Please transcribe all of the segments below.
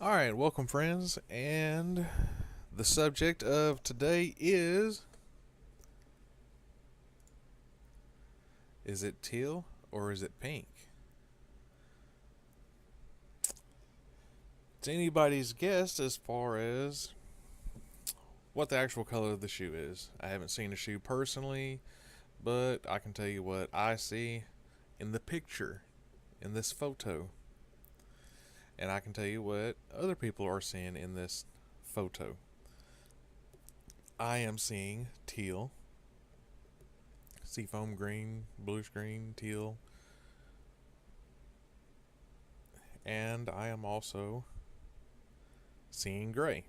Alright, welcome friends, and the subject of today is it teal or is it pink? It's anybody's guess as far as what the actual color of the shoe is. I haven't seen the shoe personally, but I can tell you what I see in the picture, in this photo. And I can tell you what other people are seeing in this photo. I am seeing teal, seafoam green, bluish green, teal, and I am also seeing gray.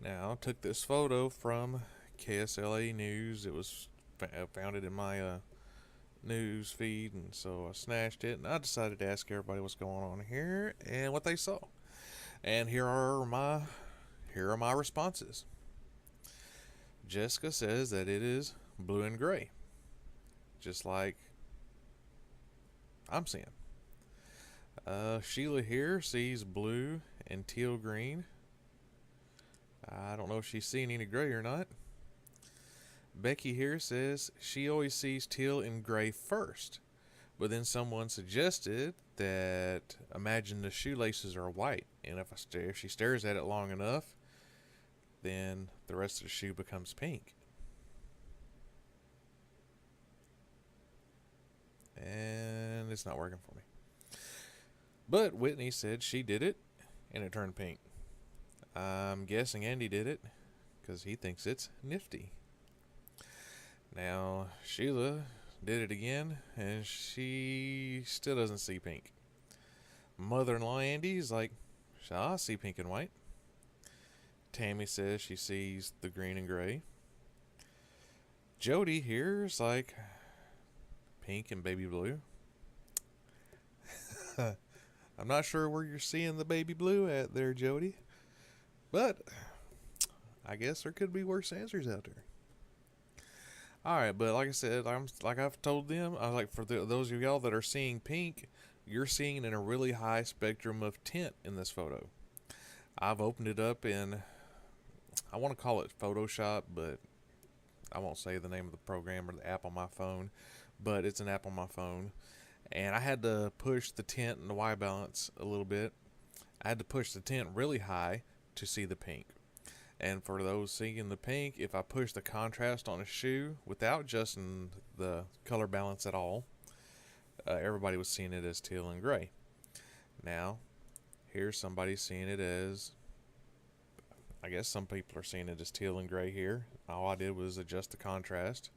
Now, took this photo from KSLA News. It was found it in my news feed, and so I snatched it, and I decided to ask everybody what's going on here and what they saw. And here are my responses. Jessica says that it is blue and gray, just like I'm seeing. Sheila here sees blue and teal green. I don't know if she's seeing any gray or not. Becky here says she always sees teal and gray first, but then someone suggested that imagine the shoelaces are white, and if she stares at it long enough, then the rest of the shoe becomes pink. And it's not working for me. But Whitney said she did it, and it turned pink. I'm guessing Andy did it, because he thinks it's nifty. Now, Sheila did it again, and she still doesn't see pink. Mother-in-law Andy's like, I see pink and white. Tammy says she sees the green and gray. Jody here is like, pink and baby blue. I'm not sure where you're seeing the baby blue at there, Jody, but I guess there could be worse answers out there. All right, but like I said, I've told them, I was like, for those of y'all that are seeing pink, you're seeing it in a really high spectrum of tint in this photo. I've opened it up in, I want to call it Photoshop, but I won't say the name of the program or the app on my phone, but it's an app on my phone. And I had to push the tint and the white balance a little bit. I had to push the tint really high to see the pink. And for those seeing the pink, if I push the contrast on a shoe without adjusting the color balance at all, everybody was seeing it as teal and gray. Now, here's somebody seeing it as, I guess some people are seeing it as teal and gray here. All I did was adjust the contrast.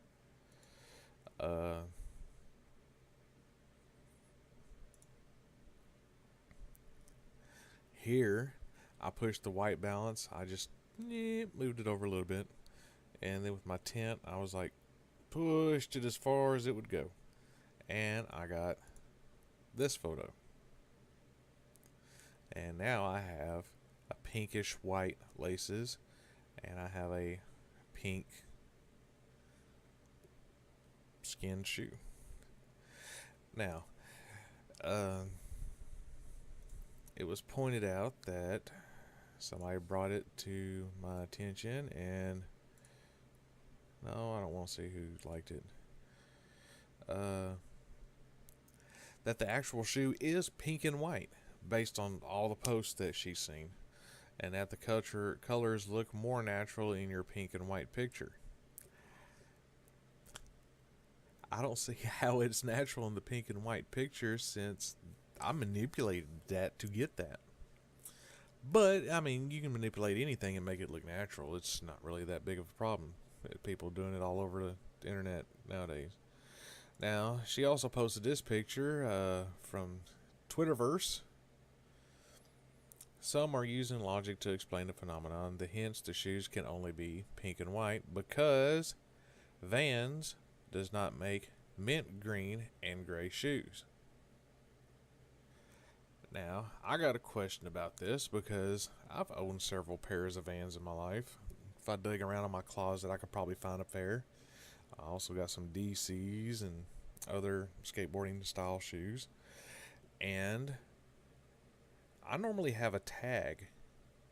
Here, I pushed the white balance. I just moved it over a little bit. And then with my tint, I was like, pushed it as far as it would go. And I got this photo. And now I have a pinkish white laces. And I have a pink skin shoe. Now, it was pointed out that somebody brought it to my attention, and no, I don't want to see who liked it. That the actual shoe is pink and white based on all the posts that she's seen, and that the colors look more natural in your pink and white picture. I don't see how it's natural in the pink and white picture since I manipulated that to get that. But, I mean, you can manipulate anything and make it look natural. It's not really that big of a problem. People doing it all over the internet nowadays. Now, she also posted this picture from Twitterverse. Some are using logic to explain the phenomenon. Hence, the shoes can only be pink and white because Vans does not make mint green and gray shoes. Now, I got a question about this because I've owned several pairs of Vans in my life. If I dig around in my closet, I could probably find a pair. I also got some DCs and other skateboarding style shoes. And I normally have a tag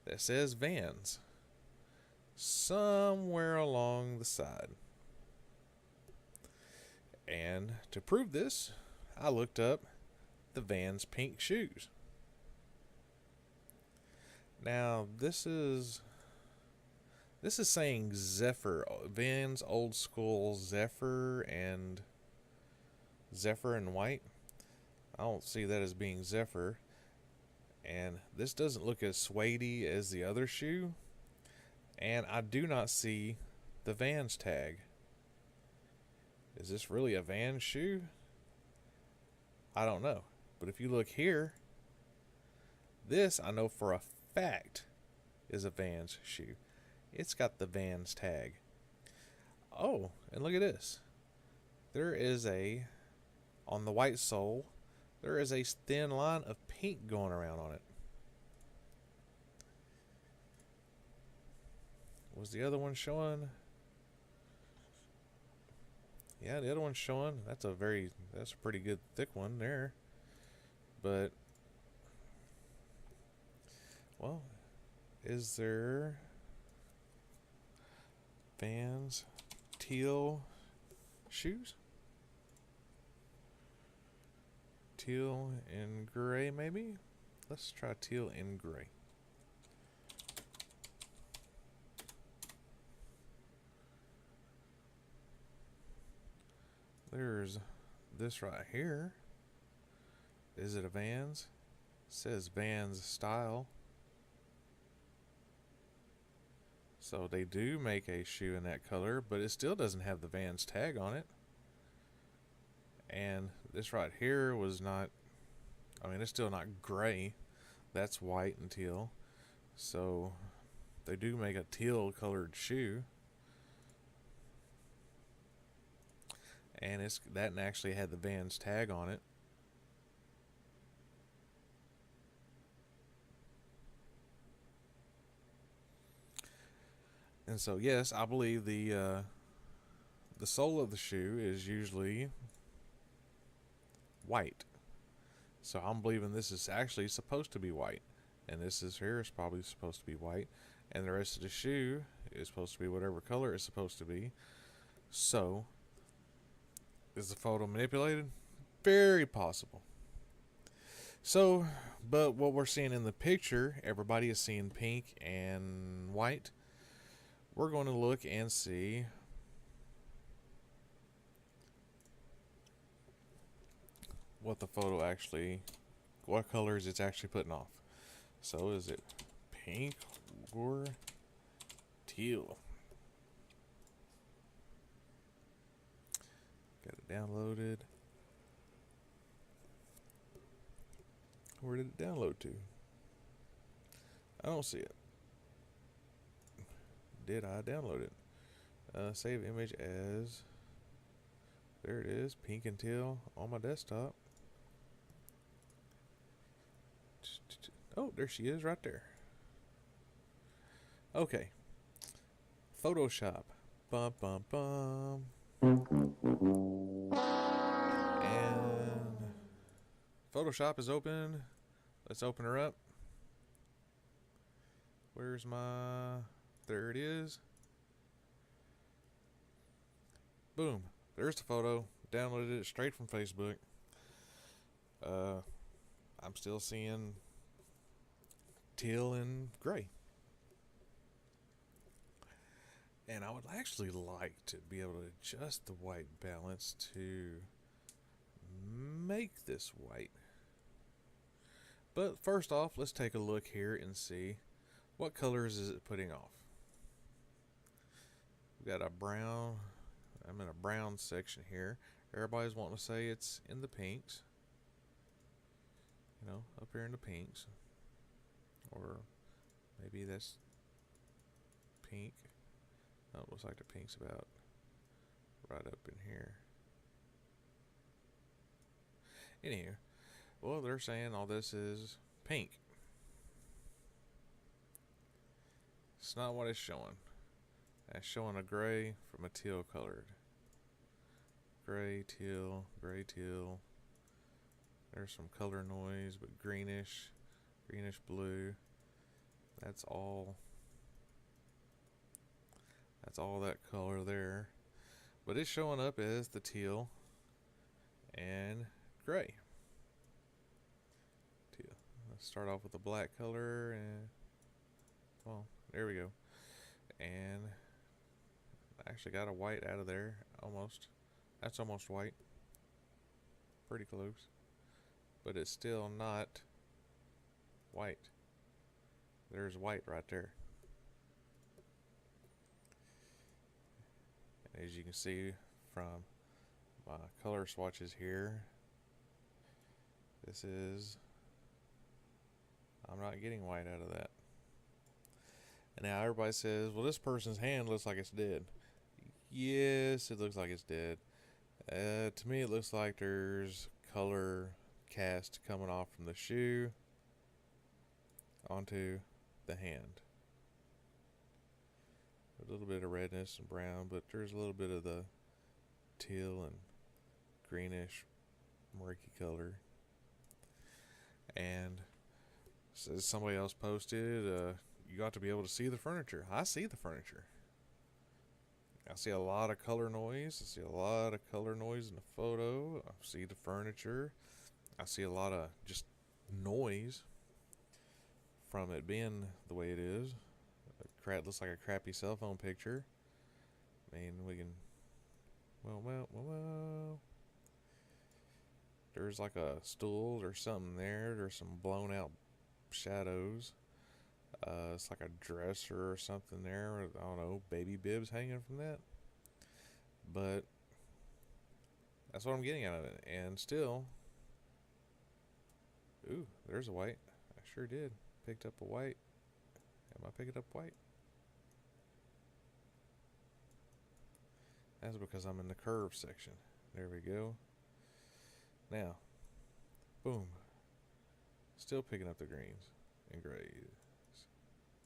that says Vans somewhere along the side. And to prove this, I looked up the Vans pink shoes. Now, this is saying Zephyr, Vans old school Zephyr and white. I don't see that as being Zephyr. And this doesn't look as suede as the other shoe. And I do not see the Vans tag. Is this really a Vans shoe? I don't know. But if you look here, this I know for a fact is a Vans shoe. It's got the Vans tag. Oh, and look at this. There is on the white sole, there is a thin line of pink going around on it. Was the other one showing? Yeah, the other one's showing. That's a pretty good thick one there. But, well, is there Vans teal shoes? Teal and gray, maybe? Let's try teal and gray. There's this right here. Is it a Vans? It says Vans style. So they do make a shoe in that color, but it still doesn't have the Vans tag on it. And this right here was not, I mean, it's still not gray. That's white and teal. So they do make a teal colored shoe. And that actually had the Vans tag on it. And so, yes, I believe the sole of the shoe is usually white. So I'm believing this is actually supposed to be white. And this here is probably supposed to be white. And the rest of the shoe is supposed to be whatever color it's supposed to be. So, is the photo manipulated? Very possible. So, but what we're seeing in the picture, everybody is seeing pink and white. We're going to look and see what colors it's actually putting off. So is it pink or teal? Got it downloaded. Where did it download to? I don't see it. Did I download it? Save image as. There it is, pink and teal on my desktop. Oh, there she is right there. Okay. Photoshop. Bum, bum, bum. And Photoshop is open. Let's open her up. Where's my... There it is. Boom. There's the photo. Downloaded it straight from Facebook. I'm still seeing teal and gray. And I would actually like to be able to adjust the white balance to make this white. But first off, let's take a look here and see what colors is it putting off. We got a brown. I'm in a brown section here. Everybody's wanting to say it's in the pinks. You know, up here in the pinks. Or maybe that's pink. No, it looks like the pink's about right up in here. Anywho, well, they're saying all this is pink. It's not what it's showing. It's showing a gray from a teal colored. Gray, teal, There's some color noise, but greenish blue. That's all. That's all that color there. But it's showing up as the teal and gray. Teal. Let's start off with the black color and well, there we go. And I actually got a white out of there almost. That's almost white. Pretty close. But it's still not white. There's white right there. And as you can see from my color swatches here, I'm not getting white out of that. And now everybody says, well, this person's hand looks like it's dead. Yes, it looks like it's dead. To me, it looks like there's color cast coming off from the shoe onto the hand. A little bit of redness and brown, but there's a little bit of the teal and greenish murky color. And as somebody else posted, you got to be able to see the furniture. I see the furniture. I see a lot of color noise. I see a lot of color noise in the photo. I see the furniture. I see a lot of just noise from it being the way it is. Looks like a crappy cell phone picture. I mean, we can. Well. There's like a stool or something there. There's some blown out shadows. It's like a dresser or something there. I don't know, baby bibs hanging from that. But that's what I'm getting out of it. And still, ooh, there's a white. I sure did. Picked up a white. Am I picking up white? That's because I'm in the curve section. There we go. Now, boom. Still picking up the greens and grays.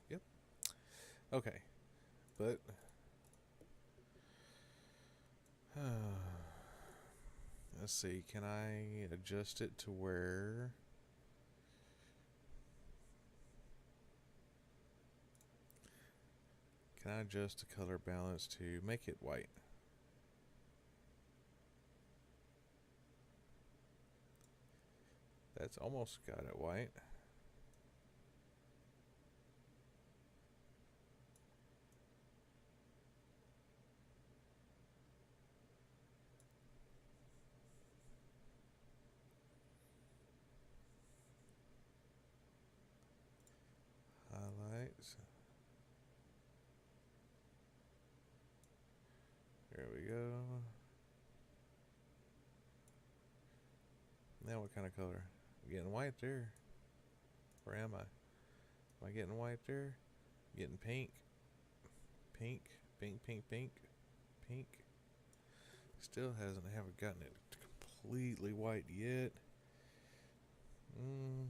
Yep. Okay. But let's see. Can I adjust it to where can I adjust the color balance to make it white? That's almost got it white. Highlights. There we go. Now what kind of color? I'm getting white there. Where am I? Am I getting white there? Getting pink. Pink. Still haven't gotten it completely white yet. Uh-oh.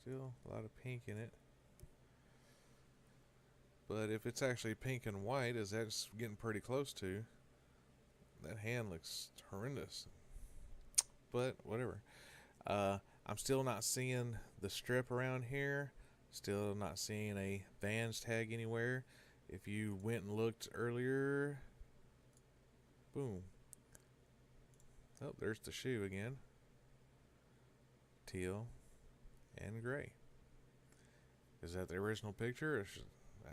Still a lot of pink in it. But if it's actually pink and white, as that's getting pretty close to, that hand looks horrendous. But whatever. I'm still not seeing the strip around here. Still not seeing a Vans tag anywhere. If you went and looked earlier, boom. Oh, there's the shoe again. Teal and gray. Is that the original picture? It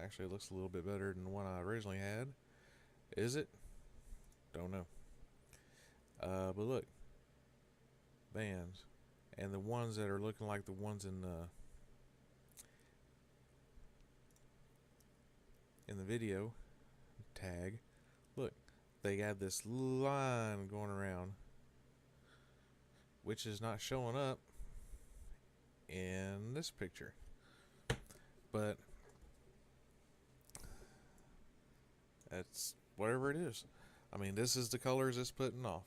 actually looks a little bit better than the one I originally had. Is it? Don't know. But look, Vans, and the ones that are looking like the ones in the video tag. Look, they got this line going around, which is not showing up in this picture. But that's whatever it is. I mean, this is the colors it's putting off.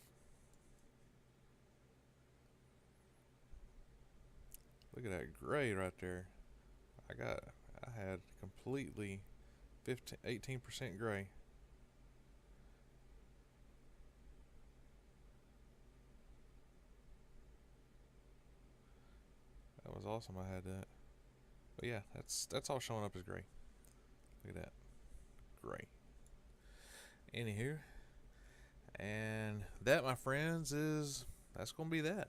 Look at that gray right there. I had completely 18% gray. That was awesome. I had that. But yeah, that's all showing up as gray. Look at that. Gray. Anywho, and that, my friends, that's gonna be that.